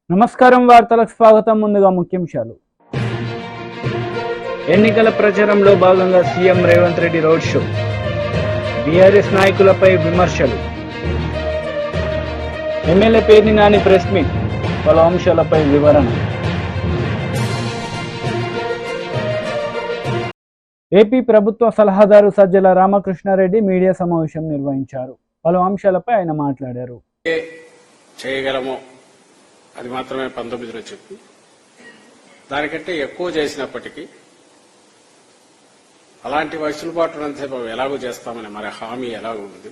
నమస్కారం వార్తలకు స్వాగతం. ముందుగా ముఖ్యాంశాలు. ఎన్నికల ప్రచారంలో భాగంగా CM Revanth Reddy road show, BRS నాయకులపై విమర్శలు, MLA Perni Nani press meet, పలు అంశాలపై వివరణ. ఏపీ ప్రభుత్వ సలహాదారు సజ్జల రామకృష్ణారెడ్డి మీడియా సమావేశం నిర్వహించారు. పలు అంశాలపై ఆయన మాట్లాడారు. చేయగలమో అది మాత్రమే 19లో చెప్పి దానికంటే ఎక్కువ చేసినప్పటికీ అలాంటి వెసులుబాటునంతసేపు ఎలాగో చేస్తామని మరి హామీ ఎలాగో ఉంది.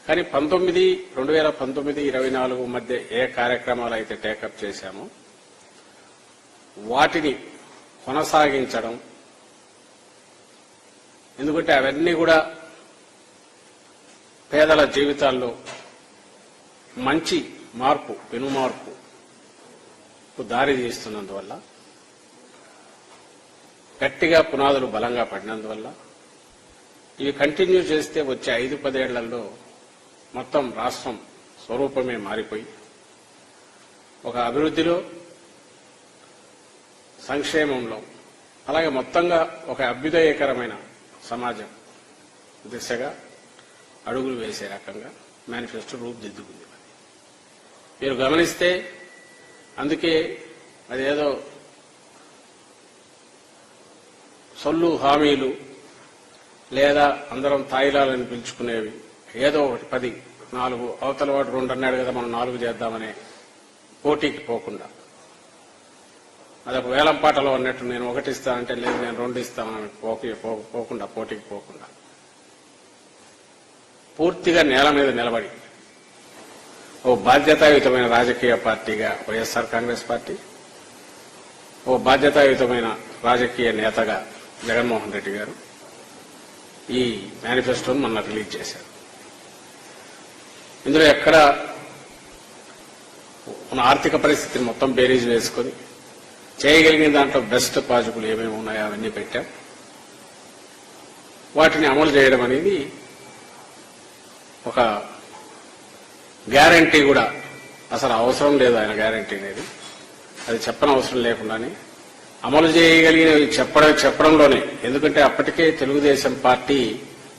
కానీ 2019, 24 మధ్య ఏ కార్యక్రమాలు అయితే టేకప్ చేశామో వాటిని కొనసాగించడం, ఎందుకంటే అవన్నీ కూడా పేదల జీవితాల్లో మంచి మార్పు, పెను మార్పు దారి తీస్తున్నందువల్ల, గట్టిగా పునాదులు బలంగా పడినందువల్ల ఇవి కంటిన్యూ చేస్తే వచ్చే 5-10 ఏళ్లలో మొత్తం రాష్ట్రం స్వరూపమే మారిపోయి ఒక అభివృద్ధిలో, సంక్షేమంలో, అలాగే మొత్తంగా ఒక అభ్యుదయకరమైన సమాజం దిశగా అడుగులు వేసే రకంగా మేనిఫెస్టో రూపుదిద్దుకుంది. మీరు గమనిస్తే అందుకే అదేదో సొల్లు హామీలు లేదా అందరం తాయిలాలని పిలుచుకునేవి ఏదో ఒకటి 10, 4 అవతల వాడు 2 అన్నాడు కదా మనం 4 చేద్దామనే పోటీకి పోకుండా, అదొక వేలం పాటలో అన్నట్టు నేను 1 ఇస్తానంటే లేదు నేను 2 ఇస్తానని పోకుండా, పోటీకి పోకుండా పూర్తిగా నేల మీద నిలబడి ఓ బాధ్యతాయుతమైన రాజకీయ పార్టీగా వైఎస్ఆర్ కాంగ్రెస్ పార్టీ, ఓ బాధ్యతాయుతమైన రాజకీయ నేతగా జగన్మోహన్ రెడ్డి గారు ఈ మేనిఫెస్టోను మొన్న రిలీజ్ చేశారు. ఇందులో ఎక్కడ మన ఆర్థిక పరిస్థితిని మొత్తం బేరీజ్ వేసుకొని చేయగలిగిన దాంట్లో బెస్ట్ పాజిబుల్ ఏమేమి ఉన్నాయో అవన్నీ పెట్టాం. వాటిని అమలు చేయడం అనేది ఒక గ్యారంటీ కూడా అసలు అవసరం లేదు. ఆయన గ్యారంటీ అనేది అది చెప్పనవసరం లేకుండానే అమలు చేయగలిగినవి చెప్పడంలోనే, ఎందుకంటే అప్పటికే తెలుగుదేశం పార్టీ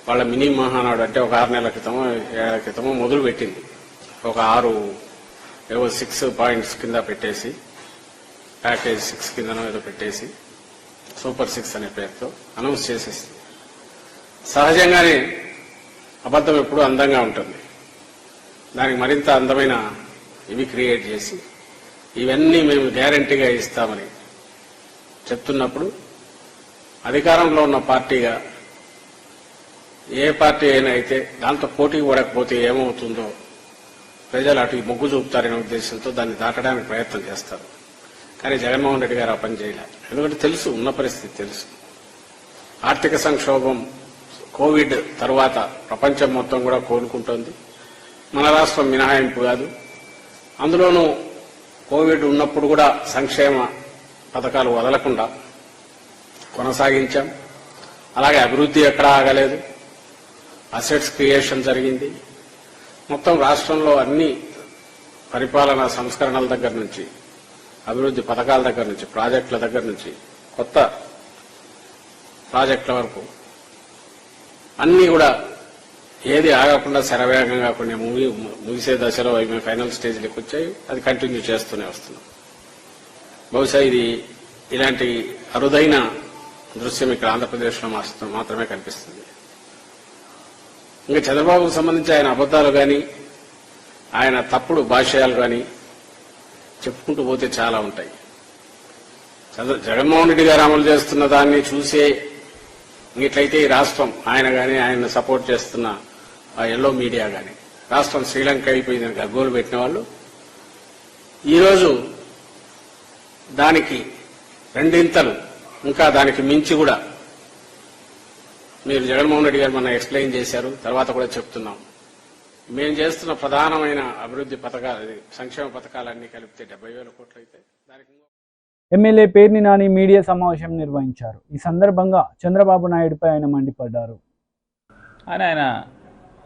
వాళ్ళ మినీ మహానాడు అంటే ఒక 6 నెలల క్రితమో 7 నెలల క్రితమో మొదలు పెట్టింది. ఒక 6 పాయింట్స్ కింద పెట్టేసి, ప్యాకేజ్ 6 కిందనో ఏదో పెట్టేసి సూపర్ 6 అనే పేరుతో అనౌన్స్ చేసేసింది. సహజంగానే అబద్ధం ఎప్పుడూ అందంగా ఉంటుంది. దానికి మరింత అందమైన ఇవి క్రియేట్ చేసి ఇవన్నీ మేము గ్యారంటీగా ఇస్తామని చెప్తున్నప్పుడు, అధికారంలో ఉన్న పార్టీగా ఏ పార్టీ అయినా అయితే దాంతో పోటీ పడకపోతే ఏమవుతుందో ప్రజలు అటు మొగ్గు చూపుతారనే ఉద్దేశంతో దాన్ని దాటడానికి ప్రయత్నం చేస్తారు. కానీ జగన్మోహన్ రెడ్డి గారు ఆ పని చేయలేదు. ఎందుకంటే తెలుసు, ఉన్న పరిస్థితి తెలుసు. ఆర్థిక సంక్షోభం, కోవిడ్ తర్వాత ప్రపంచం మొత్తం కూడా కోలుకుంటోంది. మన రాష్ట్రం మినహాయింపు కాదు. అందులోనూ కోవిడ్ ఉన్నప్పుడు కూడా సంక్షేమ పథకాలు వదలకుండా కొనసాగించాం. అలాగే అభివృద్ధి ఎక్కడా ఆగలేదు. అసెట్స్ క్రియేషన్ జరిగింది. మొత్తం రాష్ట్రంలో అన్ని పరిపాలనా సంస్కరణల దగ్గర నుంచి, అభివృద్ధి పథకాల దగ్గర నుంచి, ప్రాజెక్టుల దగ్గర నుంచి, కొత్త ప్రాజెక్టుల వరకు అన్నీ కూడా ఏది ఆగకుండా శరవేగంగా కొన్ని ముగిసే దశలో అవి ఫైనల్ స్టేజ్లోకి వచ్చాయి. అది కంటిన్యూ చేస్తూనే వస్తున్నాం. బహుశా ఇది ఇలాంటి అరుదైన దృశ్యం ఇక్కడ ఆంధ్రప్రదేశ్లో మాత్రమే కనిపిస్తుంది. ఇంకా చంద్రబాబుకు సంబంధించి ఆయన అబద్దాలు కానీ, ఆయన తప్పుడు భాష్యాలు కానీ చెప్పుకుంటూ పోతే చాలా ఉంటాయి. జగన్మోహన్ రెడ్డి గారు అమలు చేస్తున్న దాన్ని చూసే ఇట్లయితే ఈ రాష్ట్రం, ఆయన కానీ ఆయన సపోర్ట్ చేస్తున్న ఆ ఎల్లో మీడియా కానీ రాష్ట్రం శ్రీలంక అయిపోయిందని గగ్గోలు పెట్టిన వాళ్ళు ఈరోజు దానికి 2 ఇంతలు ఇంకా దానికి మించి కూడా మీరు జగన్మోహన్ రెడ్డి గారు మన ఎక్స్ప్లెయిన్ చేశారు. తర్వాత కూడా చెప్తున్నాం, మేము చేస్తున్న ప్రధానమైన అభివృద్ధి పథకాలు, సంక్షేమ పథకాలన్నీ కలిపితే 70,000 కోట్లు అయితే దానికి. ఎమ్మెల్యే పేర్ని నాని మీడియా సమావేశం నిర్వహించారు. ఈ సందర్భంగా చంద్రబాబు నాయుడుపై ఆయన మండిపడ్డారు. ఆయన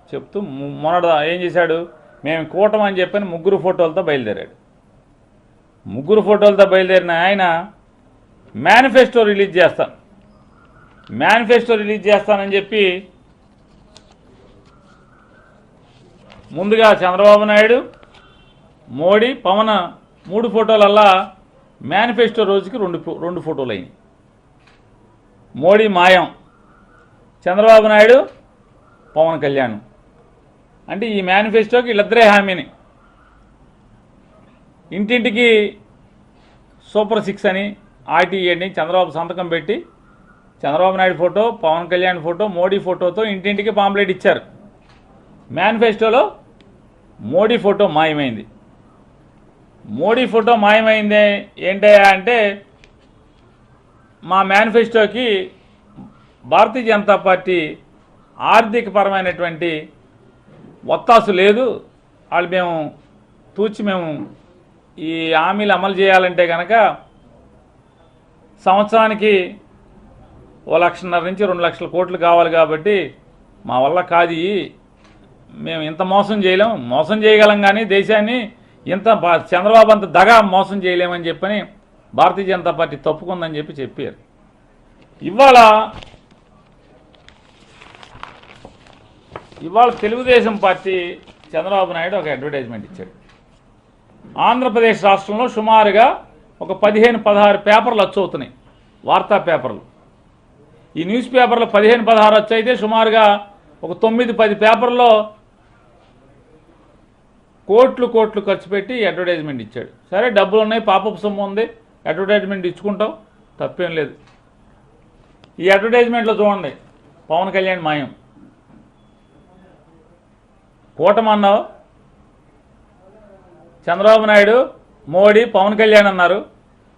చెప్తూ మొన్నటి ఏం చేశాడు, మేము కూటమి అని చెప్పని 3 ఫోటోలతో బయలుదేరాడు. ముగ్గురు ఫోటోలతో బయలుదేరిన ఆయన మేనిఫెస్టో రిలీజ్ చేస్తానని చెప్పి ముందుగా చంద్రబాబు నాయుడు, మోడీ, పవన్ 3 ఫోటోలల్లా మేనిఫెస్టో రోజుకి రెండు ఫోటోలు అయింది. మోడీ మాయం, చంద్రబాబు నాయుడు, పవన్ కళ్యాణ్. అంటే ఈ మేనిఫెస్టోకి వీళ్ళిద్దరే హామీని. ఇంటింటికి సూపర్ 6 అని, ఆర్టీఈ అని చంద్రబాబు సంతకం పెట్టి చంద్రబాబు నాయుడు ఫోటో, పవన్ కళ్యాణ్ ఫోటో, మోడీ ఫోటోతో ఇంటింటికి పాంప్లెట్ ఇచ్చారు. మేనిఫెస్టోలో మోడీ ఫోటో మాయమైంది. మోడీ ఫోటో మాయమైంది ఏంటయ్యా అంటే, మా మేనిఫెస్టోకి భారతీయ జనతా పార్టీ ఆర్థికపరమైనటువంటి ఒత్తాసు లేదు. వాళ్ళు మేము ఈ హామీలు అమలు చేయాలంటే కనుక సంవత్సరానికి 1,50,000 నుంచి 2 లక్షల కోట్లు కావాలి, కాబట్టి మా వల్ల కాదు, మేము ఇంత మోసం చేయగలం కానీ దేశాన్ని ఇంత చంద్రబాబు అంత దగా మోసం చేయలేమని చెప్పని భారతీయ జనతా పార్టీ తప్పుకుందని చెప్పారు. ఇవాళ తెలుగుదేశం పార్టీ చంద్రబాబు నాయుడు ఒక అడ్వర్టైజ్మెంట్ ఇచ్చాడు. ఆంధ్రప్రదేశ్ రాష్ట్రంలో సుమారుగా ఒక 15-16 పేపర్లు వచ్చవుతున్నాయి, వార్తా పేపర్లు. ఈ న్యూస్ పేపర్లు 15-16 వచ్చైతే సుమారుగా ఒక 9-10 పేపర్లో కోట్లు ఖర్చు పెట్టి అడ్వర్టైజ్మెంట్ ఇచ్చాడు. సరే, డబ్బులు ఉన్నాయి, పాపపు సొమ్ము ఉంది, అడ్వర్టైజ్మెంట్ ఇచ్చుకుంటాం, తప్పేం లేదు. ఈ అడ్వర్టైజ్మెంట్లో చూడండి, పవన్ కళ్యాణ్ మాయం, కూటమి అన్నావు, చంద్రబాబు నాయుడు, మోడీ, పవన్ కళ్యాణ్ అన్నారు,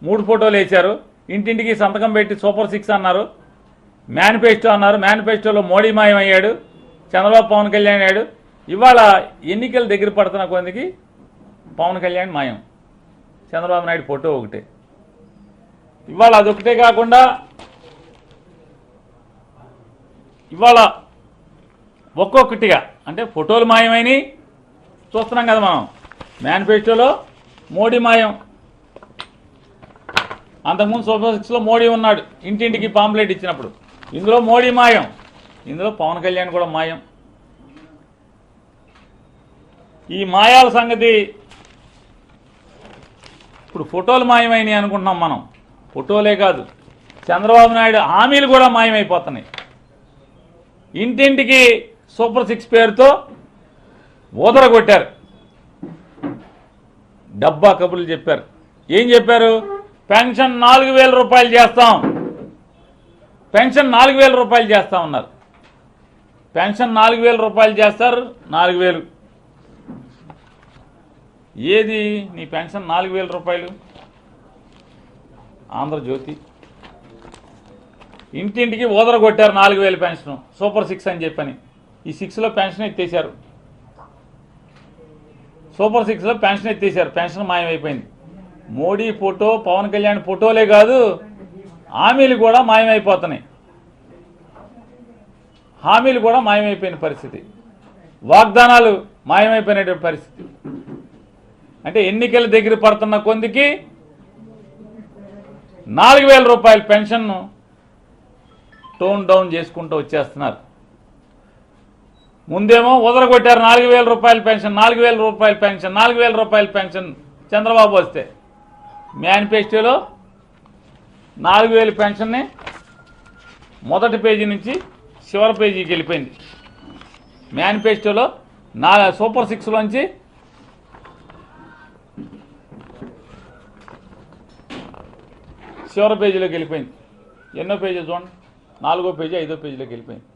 3 ఫోటోలు వేశారు, ఇంటింటికి సంతకం పెట్టి సూపర్ 6 అన్నారు, మేనిఫెస్టో అన్నారు, మేనిఫెస్టోలో మోడీ మాయం అయ్యాడు, చంద్రబాబు పవన్ కళ్యాణ్ అయ్యాడు. ఇవాళ ఎన్నికలు దగ్గర పడుతున్న కొందికి పవన్ కళ్యాణ్ మాయం, చంద్రబాబు నాయుడు ఫోటో ఒకటే. ఇవాళ అదొకటే కాకుండా ఇవాళ ఒక్కొక్కటిగా అంటే ఫోటోలు మాయమైనవి చూస్తున్నాం కదా మనం. మేనిఫెస్టోలో మోడీ మాయం, అంతకుముందు సూపర్ 6లో మోడీ ఉన్నాడు, ఇంటింటికి పాంప్లెట్ ఇచ్చినప్పుడు. ఇందులో మోడీ మాయం, ఇందులో పవన్ కళ్యాణ్ కూడా మాయం. ఈ మాయాల సంగతి ఇప్పుడు ఫోటోలు మాయమైనవి అనుకుంటున్నాం మనం. ఫోటోలే కాదు, చంద్రబాబు నాయుడు హామీలు కూడా మాయమైపోతున్నాయి. ఇంటింటికి సూపర్ 6 పేరుతో ఊదరగొట్టారు, డబ్బా కబుర్లు చెప్పారు. ఏం చెప్పారు? పెన్షన్ 4,000 రూపాయలు చేస్తాం, పెన్షన్ 4,000 రూపాయలు చేస్తాం అన్నారు. పెన్షన్ 4,000 రూపాయలు చేస్తారు, 4,000 ఏది నీ పెన్షన్ 4,000 రూపాయలు? ఆంధ్రజ్యోతి ఇంటింటికి ఊదరగొట్టారు 4,000 పెన్షన్, సూపర్ 6 అని చెప్పని. ఈ 6లో పెన్షన్ ఎత్తేశారు, సూపర్ 6లో పెన్షన్ ఎత్తేశారు, పెన్షన్ మాయమైపోయింది. మోడీ ఫోటో, పవన్ కళ్యాణ్ ఫోటోలే కాదు, హామీలు కూడా మాయమైపోతున్నాయి. హామీలు కూడా మాయమైపోయిన పరిస్థితి, వాగ్దానాలు మాయమైపోయినటువంటి పరిస్థితి. అంటే ఎన్నికల దగ్గర పడుతున్న కొందికి 4,000 రూపాయల పెన్షన్ను టోన్ డౌన్ చేసుకుంటూ వచ్చేస్తున్నారు. ముందేమో వదలగొట్టారు 4,000 రూపాయల పెన్షన్, 4,000 రూపాయల పెన్షన్, 4,000 రూపాయల పెన్షన్ చంద్రబాబు వస్తే. మేనిఫెస్టోలో 4,000 పెన్షన్ని మొదటి పేజీ నుంచి చివరి పేజీకి వెళ్ళిపోయింది. మేనిఫెస్టోలో సూపర్ 6లోంచి చివరి పేజీలోకి వెళ్ళిపోయింది. ఎన్నో పేజీ చూడండి, 4వ పేజీ 5వ పేజీలోకి వెళ్ళిపోయింది.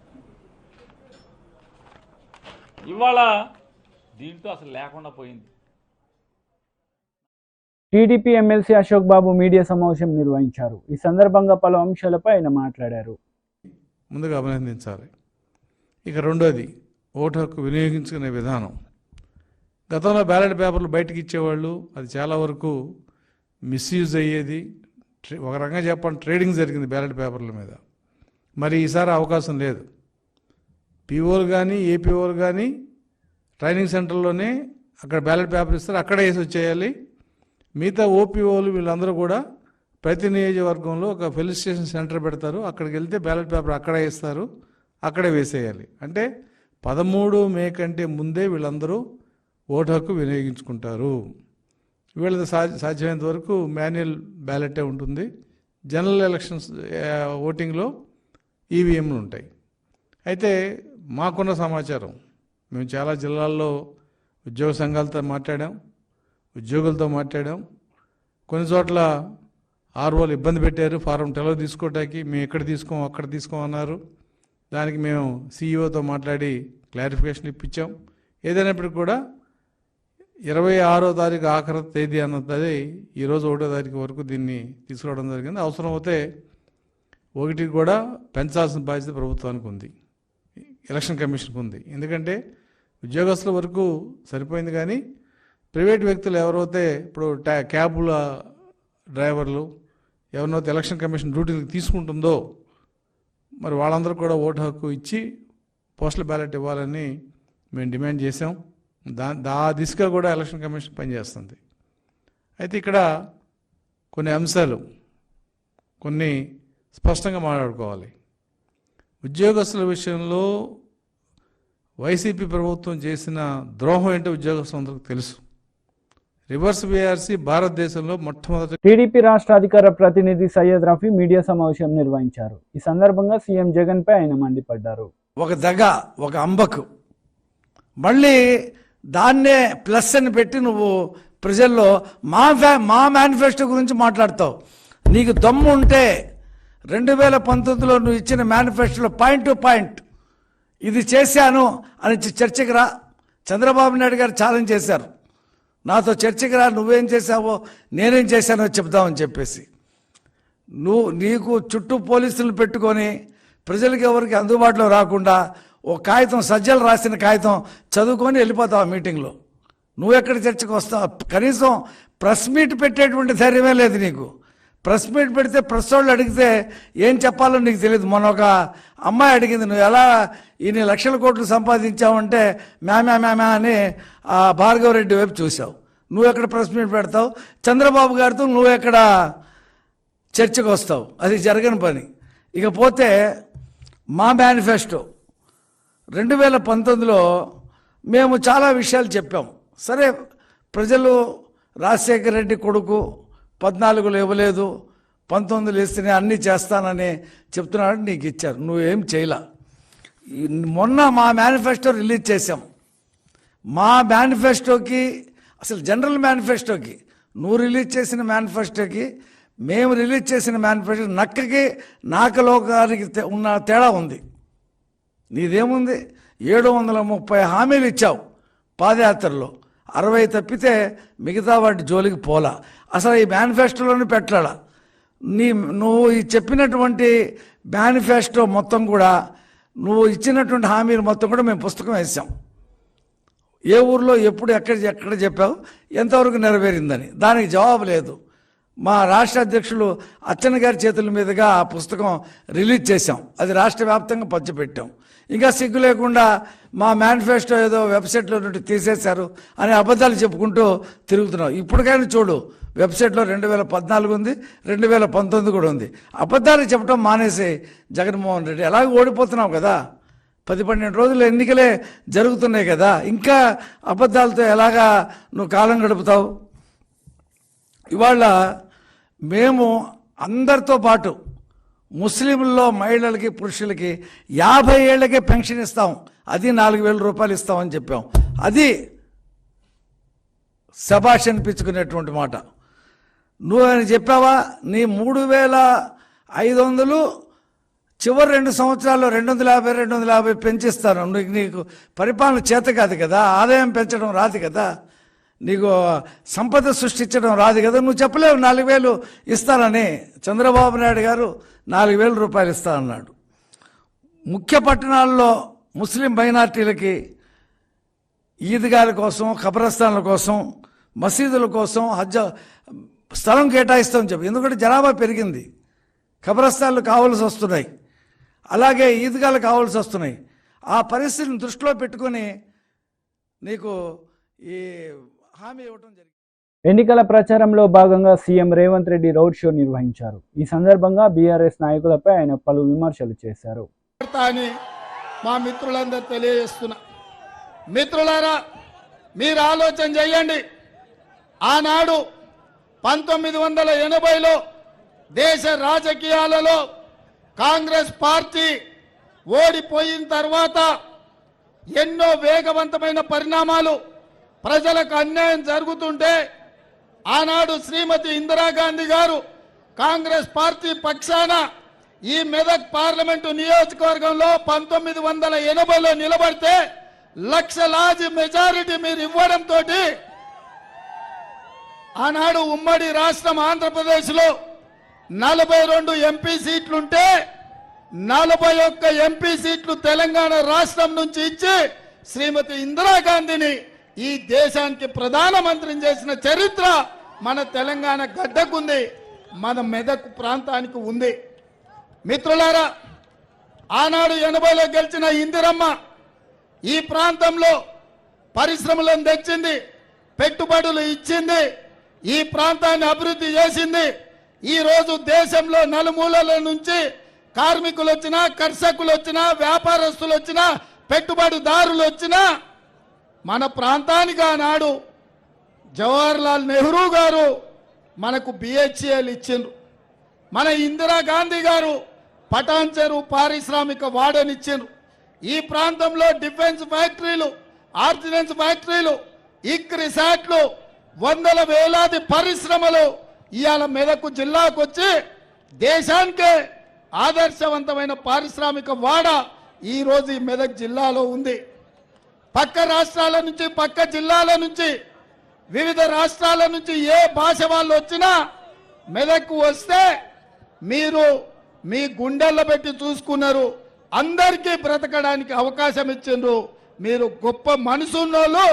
ఇవాళ దీంట్లో అసలు లేకుండా పోయింది. టీడీపీ ఎమ్మెల్సీ అశోక్ బాబు మీడియా సమావేశం నిర్వహించారు. ఈ సందర్భంగా పలు అంశాలపై ఆయన మాట్లాడారు. ముందుగా అభినందించాలి. ఇక రెండోది, ఓటు హక్కు వినియోగించుకునే విధానం. గతంలో బ్యాలెట్ పేపర్లు బయటకు ఇచ్చేవాళ్ళు, అది చాలా వరకు మిస్యూజ్ అయ్యేది. ఒక రకంగా చెప్పండి, ట్రేడింగ్ జరిగింది బ్యాలెట్ పేపర్ల మీద. మరి ఈసారి అవకాశం లేదు. పీఓలు కానీ ఏపీఓలు కానీ ట్రైనింగ్ సెంటర్లోనే అక్కడ బ్యాలెట్ పేపర్ ఇస్తారు, అక్కడే వేసి వచ్చేయాలి. మిగతా ఓపీఓలు వీళ్ళందరూ కూడా ప్రతి నియోజకవర్గంలో ఒక ఫెలిసిటేషన్ సెంటర్ పెడతారు. అక్కడికి వెళ్తే బ్యాలెట్ పేపర్ అక్కడే ఇస్తారు, అక్కడే వేసేయాలి. అంటే 13 మే కంటే ముందే వీళ్ళందరూ ఓటు హక్కు వినియోగించుకుంటారు. వీళ్ళది సాధ్యమైనంత వరకు మాన్యువల్ బ్యాలెటే ఉంటుంది. జనరల్ ఎలక్షన్స్ ఓటింగ్లో ఈవీఎంలు ఉంటాయి. అయితే మాకున్న సమాచారం, మేము చాలా జిల్లాల్లో ఉద్యోగ సంఘాలతో మాట్లాడాం, ఉద్యోగులతో మాట్లాడాం. కొన్ని చోట్ల ఆర్ఓలు ఇబ్బంది పెట్టారు ఫారం 12 తీసుకోవటానికి. మేము ఎక్కడ తీసుకోం అక్కడ తీసుకోమన్నారు. దానికి మేము సీఈఓతో మాట్లాడి క్లారిఫికేషన్ ఇప్పించాం. ఏదైనప్పటికీ కూడా 26వ తారీఖు ఆఖరి తేదీ అన్నది ఈరోజు 1వ తారీఖు వరకు దీన్ని తీసుకురావడం జరిగింది. అవసరం అయితే 1 కూడా పెంచాల్సిన బాధ్యత ప్రభుత్వానికి ఉంది, ఎలక్షన్ కమిషన్కి ఉంది. ఎందుకంటే ఉద్యోగస్తుల వరకు సరిపోయింది, కానీ ప్రైవేట్ వ్యక్తులు ఎవరైతే ఇప్పుడు క్యాబుల డ్రైవర్లు ఎవరినైతే ఎలక్షన్ కమిషన్ డ్యూటీలకు తీసుకుంటుందో మరి వాళ్ళందరూ కూడా ఓటు హక్కు ఇచ్చి పోస్టల్ బ్యాలెట్ ఇవ్వాలని మేము డిమాండ్ చేసాం. ఆ దిశగా కూడా ఎలక్షన్ కమిషన్ పనిచేస్తుంది. అయితే ఇక్కడ కొన్ని అంశాలు కొన్ని స్పష్టంగా మాట్లాడుకోవాలి. ఉద్యోగస్తుల విషయంలో వైసీపీ ప్రభుత్వం చేసిన ద్రోహం ఏంటో ఉద్యోగస్తులందరికీ తెలుసు. రివర్స్ బీఆర్సీ భారతదేశంలో మొట్టమొదటి. టీడీపీ రాష్ట్ర అధికార ప్రతినిధి సయ్యద్ రఫీ మీడియా సమావేశం నిర్వహించారు. ఈ సందర్భంగా సీఎం జగన్ పై ఆయన మండిపడ్డారు. ఒక దగ, ఒక అంబకు, మళ్ళీ దాన్నే ప్లస్ అని పెట్టి నువ్వు ప్రజల్లో మా మేనిఫెస్టో గురించి మాట్లాడతావు. నీకు దమ్ము ఉంటే 2019లో నువ్వు ఇచ్చిన మేనిఫెస్టోలో పాయింట్ టు పాయింట్ ఇది చేశాను అని చర్చకి రా. చంద్రబాబు నాయుడు గారు ఛాలెంజ్ చేశారు, నాతో చర్చకి రా, నువ్వేం చేశావో నేనేం చేశానో చెప్తామని చెప్పేసి. నీకు చుట్టూ పోలీసులు పెట్టుకొని ప్రజలకు ఎవరికి అందుబాటులో రాకుండా ఓ కాగితం, సజ్జలు రాసిన కాగితం చదువుకొని వెళ్ళిపోతావు ఆ మీటింగ్లో. నువ్వెక్కడ చర్చకు వస్తావు? కనీసం ప్రెస్ మీట్ పెట్టేటువంటి ధైర్యమే లేదు నీకు. ప్రెస్ మీట్ పెడితే ప్రెస్ వాళ్ళు అడిగితే ఏం చెప్పాలో నీకు తెలియదు. మొన్న ఒక అమ్మాయి అడిగింది, నువ్వు ఎలా ఇన్ని లక్షల కోట్లు సంపాదించావంటే మ్యామా అని ఆ భార్గవ రెడ్డి వైపు చూసావు. నువ్వు ఎక్కడ ప్రెస్ మీట్ పెడతావు? చంద్రబాబు గారితో నువ్వు ఎక్కడ చర్చకు వస్తావు? అది జరగని పని. ఇకపోతే మా మేనిఫెస్టో 2019లో మేము చాలా విషయాలు చెప్పాం. సరే, ప్రజలు రాజశేఖర రెడ్డి కొడుకు 14లో ఇవ్వలేదు, 19లో ఇస్తేనే అన్నీ చేస్తానని చెప్తున్నాడు, నీకు ఇచ్చారు, నువ్వేం చేయలా. మొన్న మా మేనిఫెస్టో రిలీజ్ చేసాం. మా మేనిఫెస్టోకి, అసలు జనరల్ మేనిఫెస్టోకి, నువ్వు రిలీజ్ చేసిన మేనిఫెస్టోకి మేము రిలీజ్ చేసిన మేనిఫెస్టో నక్కకి నాకలోకానికి ఉన్న తేడా ఉంది. నీదేముంది? 730 హామీలు ఇచ్చావు పాదయాత్రలో, 60 తప్పితే మిగతా వాటి జోలికి పోలా. అసలు ఈ మేనిఫెస్టోలోనే పెట్టాలా. నువ్వు ఈ చెప్పినటువంటి మేనిఫెస్టో మొత్తం కూడా, నువ్వు ఇచ్చినటువంటి హామీలు మొత్తం కూడా మేము పుస్తకం వేసాం. ఏ ఊర్లో ఎప్పుడు ఎక్కడ చెప్పావు, ఎంతవరకు నెరవేరిందని దానికి జవాబు లేదు. మా రాష్ట్ర అధ్యక్షులు అచ్చెన్న గారి చేతుల మీదుగా ఆ పుస్తకం రిలీజ్ చేశాం. అది రాష్ట్ర వ్యాప్తంగా పంచిపెట్టాం. ఇంకా సిగ్గు లేకుండా మా మేనిఫెస్టో ఏదో వెబ్సైట్లో నుండి తీసేశారు అని అబద్ధాలు చెప్పుకుంటూ తిరుగుతున్నావు. ఇప్పటికైనా చూడు, వెబ్సైట్లో 2014 ఉంది, 2019 కూడా ఉంది. అబద్ధాలు చెప్పడం మానేసి జగన్మోహన్ రెడ్డి, ఎలాగ ఓడిపోతున్నావు కదా, 10-12 రోజులు ఎన్నికలే జరుగుతున్నాయి కదా, ఇంకా అబద్ధాలతో ఎలాగా నువ్వు కాలం గడుపుతావు? ఇవాళ మేము అందరితో పాటు ముస్లింల్లో మహిళలకి పురుషులకి 50 ఏళ్లకే పెన్షన్ ఇస్తాం, అది 4,000 రూపాయలు ఇస్తామని చెప్పాం. అది శభాష్ అనిపించుకునేటువంటి మాట. నువ్వు అని చెప్పావా? నీ 3,500 చివరి 2 సంవత్సరాల్లో 250 పెంచిస్తాను. నీకు పరిపాలన చేత కాదు కదా, ఆదాయం పెంచడం రాదు కదా, నీకు సంపద సృష్టించడం రాదు కదా. నువ్వు చెప్పలేవు 4,000 ఇస్తానని. చంద్రబాబు నాయుడు గారు 4,000 రూపాయలు ఇస్తానన్నాడు. ముఖ్య పట్టణాల్లో ముస్లిం మైనార్టీలకి ఈద్గాల కోసం, ఖబరస్థాన్ల కోసం, మసీదుల కోసం స్థలం కేటాయిస్తామని చెప్పి. ఎందుకంటే జనాభా పెరిగింది, ఖబరస్థాన్లు కావాల్సి వస్తున్నాయి, అలాగే ఈద్గాలు కావాల్సి వస్తున్నాయి. ఆ పరిస్థితిని దృష్టిలో పెట్టుకొని నీకు ఈ హామీ ఇవ్వటం జరిగింది. ఎన్నికల ప్రచారంలో భాగంగా CM Revanth Reddy road show నిర్వహించారు. ఈ సందర్భంగా బీఆర్ఎస్ నాయకులపై ఆయన పలు విమర్శలు చేశారు. మా మిత్రులందరూ తెలియజేస్తున్నా, మిత్రులారా మీరు ఆలోచన చేయండి. ఆనాడు 1980లో దేశ రాజకీయాలలో కాంగ్రెస్ పార్టీ ఓడిపోయిన తర్వాత ఎన్నో వేగవంతమైన పరిణామాలు, ప్రజలకు అన్యాయం జరుగుతుంటే ఆనాడు శ్రీమతి ఇందిరాగాంధీ గారు కాంగ్రెస్ పార్టీ పక్షాన ఈ మెదక్ పార్లమెంటు నియోజకవర్గంలో 1980లో నిలబడితే లక్షలాది మెజారిటీ మీరు ఇవ్వడంతో ఆనాడు ఉమ్మడి రాష్ట్రం ఆంధ్రప్రదేశ్లో 42 ఎంపీ సీట్లుంటే 41 ఎంపీ సీట్లు తెలంగాణ రాష్ట్రం నుంచి ఇచ్చి శ్రీమతి ఇందిరాగాంధీని ఈ దేశానికి ప్రధానమంత్రిని చేసిన చరిత్ర మన తెలంగాణ గడ్డకుంది, మన మెదక్ ప్రాంతానికి ఉంది. మిత్రులారా, ఆనాడు 80లో గెలిచిన ఇందిరమ్మ ఈ ప్రాంతంలో పరిశ్రమలను తెచ్చింది, పెట్టుబడులు ఇచ్చింది, ఈ ప్రాంతాన్ని అభివృద్ధి చేసింది. ఈరోజు దేశంలో నలుమూలల నుంచి కార్మికులు వచ్చినా, కర్షకులు వచ్చినా, వ్యాపారస్తులు వచ్చినా, పెట్టుబడిదారులు వచ్చినా మన ప్రాంతానికి ఆనాడు జవహర్లాల్ నెహ్రూ గారు మనకు బిహెచ్ఎల్ ఇచ్చిండ్రు. మన ఇందిరాగాంధీ గారు పటాన్ చెరువు పారిశ్రామిక వాడనిచ్చిండ్రు. ఈ ప్రాంతంలో డిఫెన్స్ ఫ్యాక్టరీలు, ఆర్డినెన్స్ ఫ్యాక్టరీలు, ఇక్రిసాట్లు, వందల వేలాది పరిశ్రమలు ఇవాళ మెదక్ జిల్లాకు వచ్చి దేశానికే ఆదర్శవంతమైన పారిశ్రామిక వాడ ఈరోజు ఈ మెదక్ జిల్లాలో ఉంది. పక్క రాష్ట్రాల నుంచి, పక్క జిల్లాల నుంచి, వివిధ రాష్ట్రాల నుంచి ఏ భాష వాళ్ళు వచ్చినా మెదక్కు వస్తే మీరు మీ గుండెల్లో పెట్టి చూసుకున్నారు, అందరికీ బ్రతకడానికి అవకాశం ఇచ్చిండ్రు. మీరు గొప్ప మనసున్నోళ్ళు,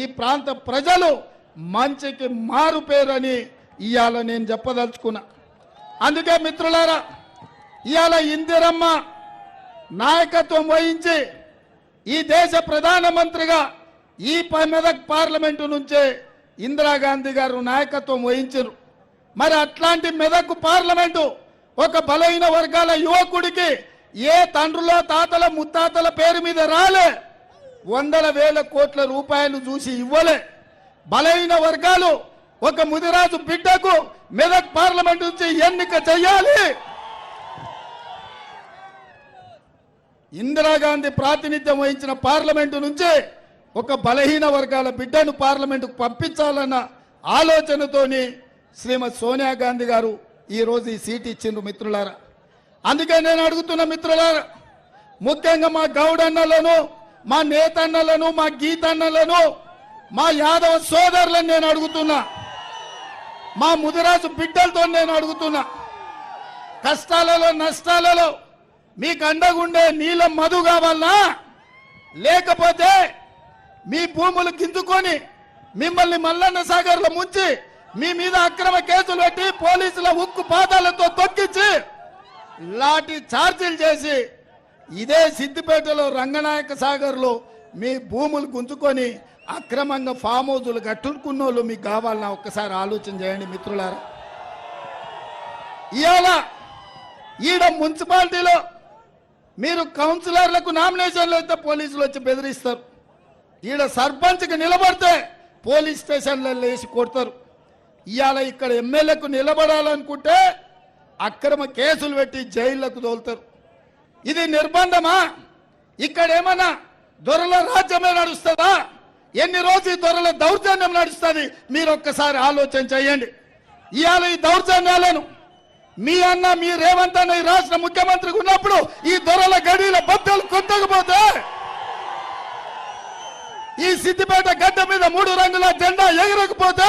ఈ ప్రాంత ప్రజలు మంచికి మారు పేరని ఇవాళ నేను చెప్పదలుచుకున్నా. అందుకే మిత్రులారా, ఇవాళ ఇందిరమ్మ నాయకత్వం వహించి ఈ దేశ ప్రధానమంత్రిగా ఈ మెదక్ పార్లమెంటు నుంచే ఇందిరాగాంధీ గారు నాయకత్వం వహించారు. మరి అట్లాంటి మెదక్ పార్లమెంటు ఒక బలహీన వర్గాల యువకుడికి ఏ తండ్రుల తాతల ముత్తాతల పేరు మీద రాలే, వందల వేల కోట్ల రూపాయలు చూసి ఇవ్వలే. బలహీన వర్గాలు ఒక ముదిరాజు బిడ్డకు మెదక్ పార్లమెంట్ నుంచి ఎన్నిక చేయాలి. ఇందిరాగాంధీ ప్రాతినిధ్యం వహించిన పార్లమెంటు నుంచి ఒక బలహీన వర్గాల బిడ్డను పార్లమెంటుకు పంపించాలన్న ఆలోచనతోని శ్రీమతి సోనియా గాంధీ గారు ఈరోజు ఈ సీట్ ఇచ్చిండ్రు మిత్రులారా. అందుకే నేను అడుగుతున్న మిత్రులారా, ముఖ్యంగా మా గౌడన్నలను, మా నేతన్నలను, మా గీతన్నలను, మా యాదవ సోదరులను నేను అడుగుతున్నా, మా ముదిరాజు బిడ్డలతో నేను అడుగుతున్నా, కష్టాలలో నష్టాలలో మీకు అండగుండే నీలం మధు కావాలనా, లేకపోతే మీ భూములు గింజుకొని మిమ్మల్ని మల్లన్న సాగర్లో ముంచి మీ మీద అక్రమ కేసులు పెట్టి పోలీసుల ఉక్కు పాదాలతో తొక్కించి లాఠీ చార్జీలు చేసి ఇదే సిద్దిపేటలో రంగనాయక సాగర్లో మీ భూములు గుంజుకొని అక్రమంగా ఫామ్ హౌజులు కట్టుకున్నోళ్ళు మీకు కావాలన్నా ఒక్కసారి ఆలోచన చేయండి మిత్రులారా. ఇవాళ ఈడ మున్సిపాలిటీలో మీరు కౌన్సిలర్లకు నామినేషన్లు అయితే పోలీసులు వచ్చి బెదిరిస్తారు. ఈడ సర్పంచ్కి నిలబడితే పోలీస్ స్టేషన్లలో వేసి కొడతారు. ఇవాళ ఇక్కడ ఎమ్మెల్యేకు నిలబడాలనుకుంటే అక్రమ కేసులు పెట్టి జైళ్లకు తోలుతారు. ఇది నిర్బంధమా? ఇక్కడ ఏమన్నా దొరల రాజ్యమే నడుస్తుందా? ఎన్ని రోజులు దొరల దౌర్జన్యం నడుస్తుంది? మీరు ఒక్కసారి ఆలోచన చేయండి. ఇవాళ ఈ దౌర్జన్యాలను మీ అన్న, మీ రేవంత్ అన్న ఈ రాష్ట్ర ముఖ్యమంత్రికి ఉన్నప్పుడు ఈ దొరల గడిల బద్దలు కొట్టకపోతే, ఈ సిద్దిపేట గడ్డ మీద 3 రంగుల జెండా ఎగరకపోతే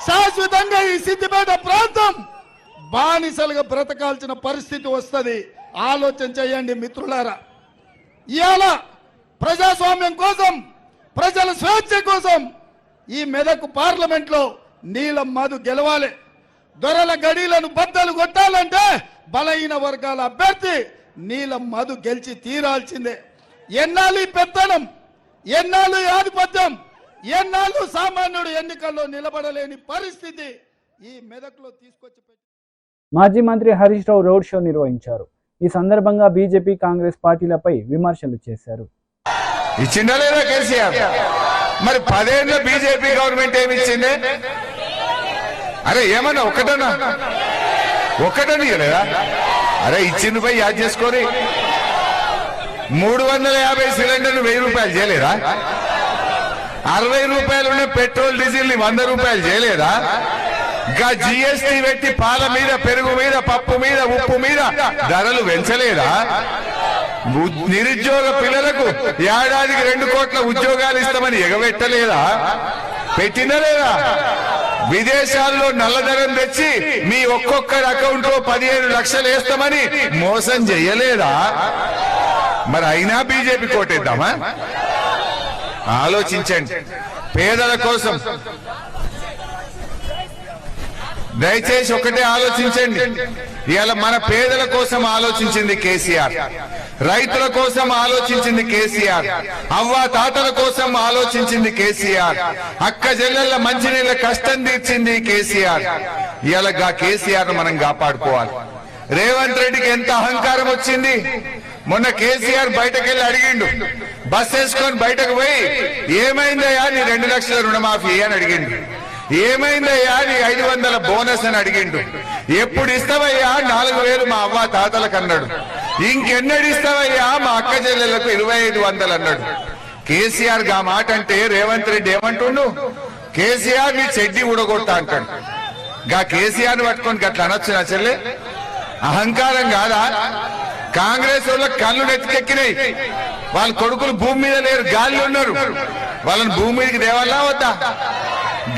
శాశ్వతంగా ఈ సిద్దిపేట ప్రాంతం బానిసలుగా బ్రతకాల్సిన పరిస్థితి వస్తుంది. ఆలోచన చేయండి మిత్రులారా. ఇవాళ ప్రజాస్వామ్యం కోసం, ప్రజల స్వేచ్ఛ కోసం ఈ మెదక్ పార్లమెంట్లో నీలం మధు గెలవాలి. దొరల గడీలను బద్దలు కొట్టాలంటే బలహీన వర్గాల అభ్యర్థి నీలం మధు గెలిచి తీరాల్సిందే. ఎన్నాళ్ళు ఈ పెత్తనం, ఎన్నాళ్ళు ఈ ఆధిపత్యం, ఎన్నాళ్ళు సామాన్యుడు ఎన్నికల్లో నిలబడలేని పరిస్థితి ఈ మెదక్లో తీసుకొచ్చి మాజీ మంత్రి హరీష్ రావు రోడ్ షో నిర్వహించారు. ఈ సందర్భంగా బీజేపీ, కాంగ్రెస్ పార్టీలపై విమర్శలు చేశారు. ఇచ్చిందా లేదా కేసీఆర్? మరి 10 ఏళ్ళ బీజేపీ గవర్నమెంట్ ఏమి ఇచ్చింది? అరే ఏమన్నా ఒక్కటని లేదా? అరే ఇచ్చింది పోయి యాద్ చేసుకొని 350 సిలిండర్లు 1000 రూపాయలు చేయలేదా? 60 రూపాయలు ఉన్న పెట్రోల్ డీజిల్ ని 100 రూపాయలు చేయలేదా? ఇంకా జిఎస్టీ పెట్టి పాల మీద, పెరుగు మీద, పప్పు మీద, ఉప్పు మీద ధరలు పెంచలేదా? నిరుద్యోగ పిల్లలకు ఏడాదికి 2 కోట్ల ఉద్యోగాలు ఇస్తామని ఎగబెట్టలేదా? పెట్టినా లేదా? విదేశాల్లో నల్లధనం తెచ్చి మీ ఒక్కొక్కరి అకౌంట్ లో 15 లక్షలు వేస్తామని మోసం చెయ్యలేదా? మరి అయినా బీజేపీ కోటేద్దామా? ఆలోచించండి. పేదల కోసం దయచేసి ఒకటే ఆలోచించండి. ఇవాళ మన పేదల కోసం ఆలోచించింది కేసీఆర్, రైతుల కోసం ఆలోచించింది కేసీఆర్, అవ్వ తాతల కోసం ఆలోచించింది కేసీఆర్, అక్క చెల్లెళ్ళ మంచినీళ్ళ కష్టం తీర్చింది కేసీఆర్. ఇవాళ కేసీఆర్ మనం కాపాడుకోవాలి. రేవంత్ రెడ్డికి ఎంత అహంకారం వచ్చింది. మొన్న కేసీఆర్ బయటకెళ్ళి అడిగిండు, బస్ వేసుకొని బయటకు పోయి ఏమైందయ్యా నీ 2 లక్షల రుణమాఫీ అని అడిగిండు. ఏమైందయ్యా నీ 500 బోనస్ అని అడిగిండు. ఎప్పుడు ఇస్తావయ్యా? 4000 మా అవ్వ తాతలకు అన్నాడు. ఇంకెన్నడు ఇస్తావయ్యా? మా అక్క చెల్లెలకు 2500 అన్నాడు. కేసీఆర్ గా మాట అంటే రేవంత్ రెడ్డి ఏమంటుండు? కేసీఆర్ నీ చెడ్డి ఊడగొట్టా అంటాడు. కేసీఆర్ ని పట్టుకొని గట్లా అనొచ్చు నా చెల్లె? అహంకారం కాదా? కాంగ్రెస్ వాళ్ళ కళ్ళు నెత్తికెక్కినాయి. వాళ్ళ కొడుకులు భూమి మీద లేరు, గాలిలో ఉన్నారు. వాళ్ళని భూమి మీదకి దేవాలా వద్దా?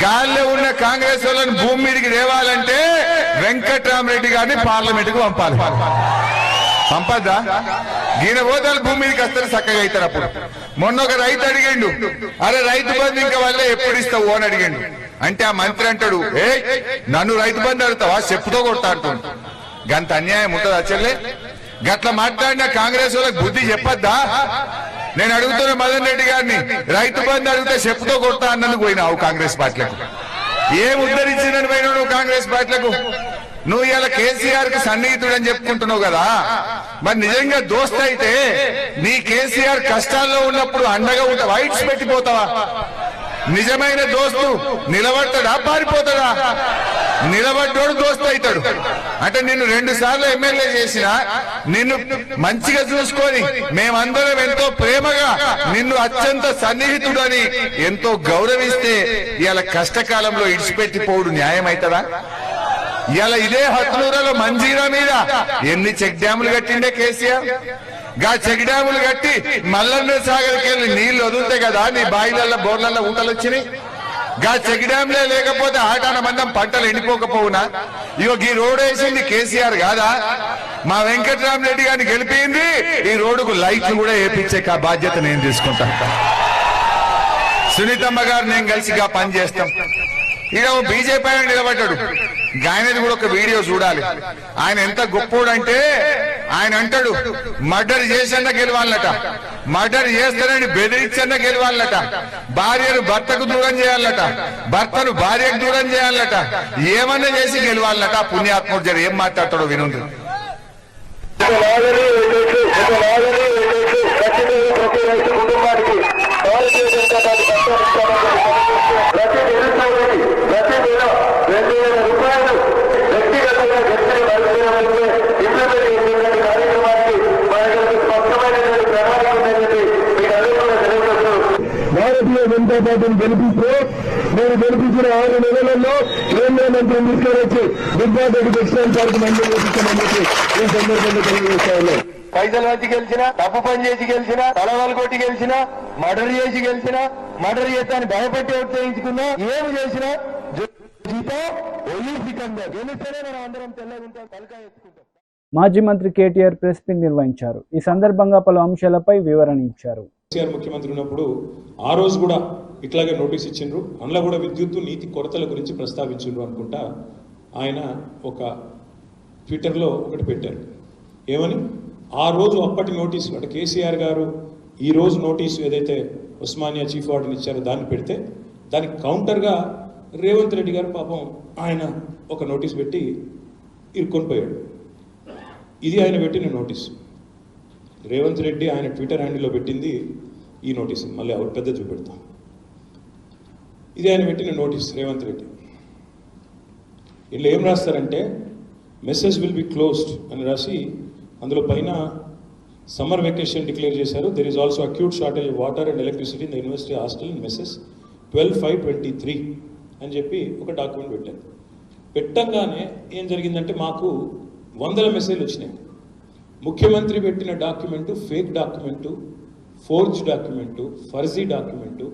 గాలిలో ఉన్న కాంగ్రెస్ వాళ్ళని భూమి మీదకి దేవాలంటే వెంకట్రామరెడ్డి గారిని పార్లమెంట్ కు పంపాలి. పంపద్దా? ఈయన పోతాలు భూమి మీదకి వస్తారు, చక్కగా అవుతారు. అప్పుడు మొన్న ఒక రైతు అడిగిండు, అరే రైతు బంధు ఇంకా వల్లే ఎప్పుడు ఇస్తావు అని అడిగిండు. అంటే ఆ మంత్రి అంటాడు, నన్ను రైతు బంధు అడుగుతావా? చెప్పుతో కొడతా అంటాడు. గంత అన్యాయం ఉంటుందా చెల్లె? గట్ల మాట్లాడిన కాంగ్రెస్ వాళ్ళకి బుద్ధి చెప్పద్దా? నేను అడుగుతున్న మదన్ రెడ్డి గారిని, రైతు బంధు అడిగితే చెప్పుతో కొడతా అన్నందుకు పోయినావు కాంగ్రెస్ పార్టీలకు. ఏం ఉద్ధరించిందని పోయినావు నువ్వు కాంగ్రెస్ పార్టీలకు? నువ్వు ఇలా కేసీఆర్ కి సన్నిహితుడు అని చెప్పుకుంటున్నావు కదా, మరి నిజంగా దోస్త్ అయితే నీ కేసీఆర్ కష్టాల్లో ఉన్నప్పుడు అండగా ఉంటావా? ఇట్స్ పెట్టిపోతావా? నిజమైన దోస్తు నిలబడతాడా పారిపోతాడా? నిలబడ్డోడు దోస్తు అవుతాడు. అంటే నిన్ను 2 సార్లు ఎమ్మెల్యే చేసినా నిన్ను మంచిగా చూసుకొని మేమందరం ఎంతో ప్రేమగా నిన్ను అత్యంత సన్నిహితుడు అని ఎంతో గౌరవిస్తే ఇవాళ కష్టకాలంలో ఇడిచిపెట్టిపోవుడు న్యాయం అవుతుందా? ఇవాళ ఇదే హత్నూరులో మంజీరా మీద ఎన్ని చెక్ డ్యాములు కట్టిండే కేసీఆర్. చెక్ డ్యాములు కట్టి మల్లన్న సాగర్కి వెళ్ళి నీళ్లు వదిలితే కదా నీ బాయిలల్లో బోర్లల్లో ఊటలు వచ్చినాయి. చెక్ డ్యామ్లే లేకపోతే ఆటాన మందం పంటలు ఎండిపోకపోవునా? ఈ రోడ్ వేసింది కేసీఆర్ కాదా? మా వెంకట్రామరెడ్డి గారిని గెలిపింది ఈ రోడ్డుకు లైట్లు కూడా వేపించే బాధ్యత నేను తీసుకుంటాను. సునీతమ్మ గారు నేను కలిసిగా పని చేస్తాం. ఇక బీజేపీ ఆయన నిలబడ్డాడు. ఆయనది కూడా ఒక వీడియో చూడాలి. ఆయన ఎంత గొప్పోడంటే ఆయన అంటాడు, మర్డర్ చేసన్నా గెలవాలట, మర్డర్ చేస్తానని బెదిరించన్నా గెలవాలట, భార్యను భర్తకు దూరం చేయాలట, భర్తను భార్యకు దూరం చేయాలట, ఏమన్నా చేసి గెలవాలట. పుణ్యాత్ముడు జర ఏం మాట్లాడతాడో వినుంది. భారతీయ జనతా పార్టీని గెలిపిస్తే నేను గెలిపించిన 6 నెలలలో కేంద్ర మంత్రిని తీసుకొచ్చి దుర్గారెడ్డి టెక్స్టైల్ పార్క్ మంజూరు చేపించామని చెప్పి ఈ సందర్భంగా తెలియజేస్తా ఉన్నాం. పైసలు వచ్చి గెలిచినా, తప్పు పని చేసి గెలిచినా, తలవాళ్ళు కొట్టి గెలిచినా, మర్డర్ చేసి గెలిచినా, మర్డర్ చేస్తాను భయపట్టి ఓటు చేయించుకున్నా, ఏమి చేసినా గెలిస్తేనే మనం అందరం తెల్లగుంటాం, తలకాయ ఎత్తుకుంటాం. మాజీ మంత్రి కేటీఆర్ ప్రెస్ మీట్ నిర్వహించారు. ఈ సందర్భంగా పలు అంశాలపై వివరణ ఇచ్చారు. కేసీఆర్ ముఖ్యమంత్రి ఉన్నప్పుడు ఆ రోజు కూడా ఇట్లాగే నోటీస్ ఇచ్చిండ్రు. అందులో కూడా విద్యుత్తు నీతి కొరతల గురించి ప్రస్తావించిండ్రు అనుకుంటా. ఆయన ఒక ట్విట్టర్లో ఒకటి పెట్టారు. ఏమని? ఆ రోజు అప్పటి నోటీసు అంటే కేసీఆర్ గారు ఈ రోజు నోటీసు ఏదైతే ఉస్మానియా చీఫ్ వార్డెన్ ఇచ్చారో దాన్ని పెడితే దానికి కౌంటర్గా రేవంత్ రెడ్డి గారు పాపం ఆయన ఒక నోటీస్ పెట్టి ఇరుక్కొని పోయాడు. ఇది ఆయన పెట్టిన నోటీస్. రేవంత్ రెడ్డి ఆయన ట్విట్టర్ హ్యాండిల్లో పెట్టింది ఈ నోటీస్. మళ్ళీ ఎవరు పెద్ద చూపెడతాం. ఇది ఆయన పెట్టిన నోటీస్ రేవంత్ రెడ్డి. వీళ్ళు ఏం రాస్తారంటే మెసేజ్ విల్ బి క్లోజ్డ్ అని రాసి అందులో పైన సమ్మర్ వెకేషన్ డిక్లేర్ చేశారు. There is also acute shortage of water and electricity in the university hostel in message 12/5/23 అని చెప్పి ఒక డాక్యుమెంట్ పెట్టారు. పెట్టంగానే ఏం జరిగిందంటే మాకు 100 మెసేజ్లు వచ్చినాయి. ముఖ్యమంత్రి పెట్టిన document fake document, forge document, ఫర్జీ డాక్యుమెంటు,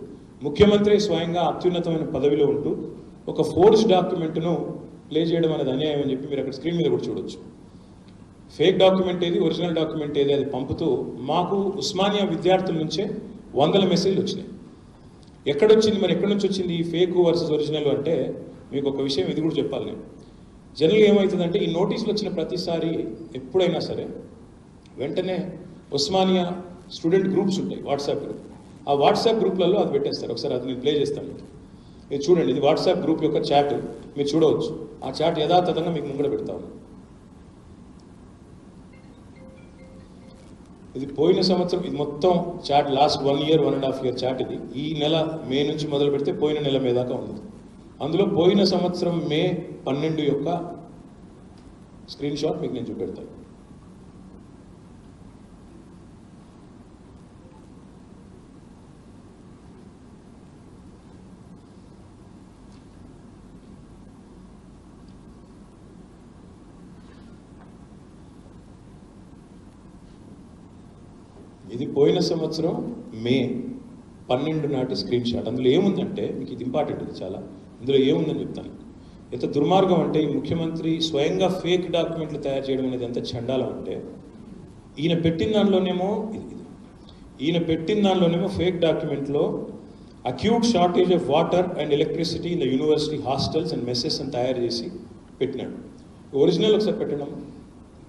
ముఖ్యమంత్రి స్వయంగా అత్యున్నతమైన పదవిలో ఉంటూ ఒక ఫోర్జ్ డాక్యుమెంట్ను ప్లే చేయడం అనేది అన్యాయం అని చెప్పి మీరు అక్కడ స్క్రీన్ మీద కూడా చూడొచ్చు. ఫేక్ డాక్యుమెంట్ ఏది, ఒరిజినల్ డాక్యుమెంట్ ఏది అది పంపుతూ మాకు ఉస్మానియా విద్యార్థుల నుంచే 100 మెసేజ్లు వచ్చినాయి. ఎక్కడొచ్చింది మరి, ఎక్కడి నుంచి వచ్చింది ఈ ఫేక్ వర్సెస్ ఒరిజినల్ అంటే మీకు ఒక విషయం ఇది కూడా చెప్పాలి నేను. జనరల్గా ఏమవుతుందంటే ఈ నోటీసులు వచ్చిన ప్రతిసారి ఎప్పుడైనా సరే వెంటనే ఉస్మానియా స్టూడెంట్ గ్రూప్స్ ఉంటాయి, వాట్సాప్ గ్రూప్. ఆ వాట్సాప్ గ్రూప్లలో అది పెట్టేస్తారు. ఒకసారి అది నేను ప్లే చేస్తాను మీకు. ఇది చూడండి, ఇది వాట్సాప్ గ్రూప్ యొక్క చాట్. మీరు చూడవచ్చు. ఆ చాట్ యథాతథంగా మీకు ముంగడ పెడతాను. ఇది పోయిన సంవత్సరం, ఇది మొత్తం chat last 1 year 1.5 year chat. ఇది ఈ నెల మే నుంచి మొదలు పెడితే పోయిన నెల మే దాకా ఉంది. అందులో పోయిన సంవత్సరం మే 12 యొక్క స్క్రీన్ షాట్ మీకు నేను చూపెడతాను. ఇది పోయిన సంవత్సరం మే 12 నాటి స్క్రీన్ షాట్. అందులో ఏముందంటే మీకు ఇది ఇంపార్టెంట్, ఇది చాలా. ఇందులో ఏముందని చెప్తాను. ఎంత దుర్మార్గం అంటే ఈ ముఖ్యమంత్రి స్వయంగా ఫేక్ డాక్యుమెంట్లు తయారు చేయడం అనేది ఎంత చండాలం అంటే ఈయన పెట్టిన దానిలోనేమో ఫేక్ డాక్యుమెంట్లో acute shortage of water and electricity in the university hostels and messes అని తయారు చేసి పెట్టినాడు. ఒరిజినల్ ఒకసారి పెట్టండి,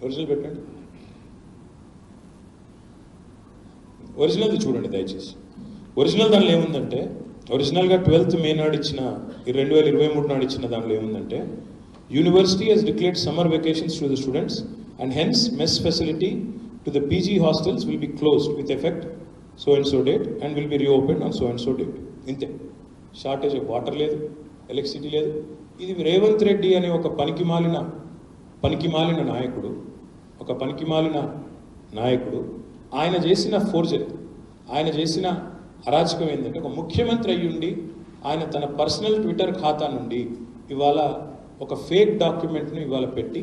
ఒరిజినల్ పెట్టండి. ఒరిజినల్ది చూడండి దయచేసి. ఒరిజినల్ దానిలో ఏముందంటే, ఒరిజినల్గా 12th May నాడు ఇచ్చిన 2023 నాడు ఇచ్చిన దానిలో ఏముందంటే, university has declared summer vacations to the students and hence mess facility to the PG hostels will be closed with effect so and so date and will be reopen on so and so date. ఇంతే. Shortage of water లేదు, electricity లేదు. ఇది రేవంత్ రెడ్డి అనే ఒక పనికిమాలిన నాయకుడు ఆయన చేసిన ఫోర్జరీ, ఆయన చేసిన అరాచకం ఏంటంటే, ఒక ముఖ్యమంత్రి అయ్యుండి ఆయన తన పర్సనల్ ట్విట్టర్ ఖాతా నుండి ఇవాళ ఒక ఫేక్ డాక్యుమెంట్ను ఇవాళ పెట్టి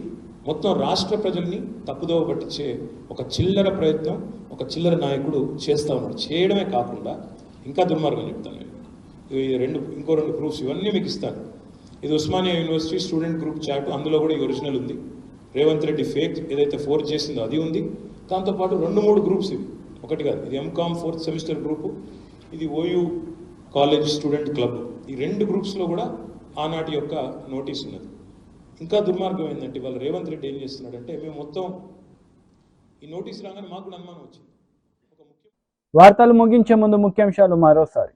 మొత్తం రాష్ట్ర ప్రజల్ని తప్పుదోవ పట్టించే ఒక చిల్లర ప్రయత్నం ఒక చిల్లర నాయకుడు చేస్తూ ఉన్నాడు. చేయడమే కాకుండా ఇంకా దుర్మార్గం చెప్తాను నేను. ఇంకో రెండు ప్రూఫ్స్ ఇవన్నీ మీకు ఇస్తాను. ఇది Osmania university student group chat. అందులో కూడా ఈ ఒరిజినల్ ఉంది. రేవంత్ రెడ్డి ఫేక్ ఏదైతే ఫోర్జ్ చేసిందో అది ఉంది. దాంతోపాటు 2-3 గ్రూప్స్ ఇవి, ఒకటి కాదు. ఇది MCOM 4th semester గ్రూపు, ఇది OU కాలేజ్ స్టూడెంట్ క్లబ్. ఈ 2 గ్రూప్స్లో కూడా ఆనాటి యొక్క నోటీస్ ఉన్నది. ఇంకా దుర్మార్గం ఏంటంటే వాళ్ళు రేవంత్ రెడ్డి ఏం చేస్తున్నాడంటే, మేము మొత్తం ఈ నోటీస్ రాగానే మాకు కూడా అనుమానం వచ్చింది. వార్తలు ముగించే ముందు ముఖ్యాంశాలు మరోసారి.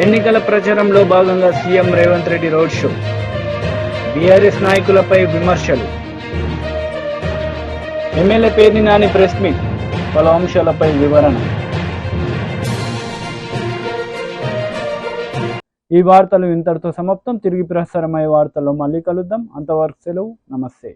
ఎన్నికల ప్రచారంలో భాగంగా CM Revanth Reddy road show, BRS నాయకులపై విమర్శలు, MLA Perni Nani press meet, పలు అంశాలపై వివరణ. ఈ వార్తలు ఇంతటితో సమాప్తం. తిరిగి ప్రసారమయ్యే వార్తల్లో మళ్ళీ కలుద్దాం. అంతవరకు సెలవు. నమస్తే.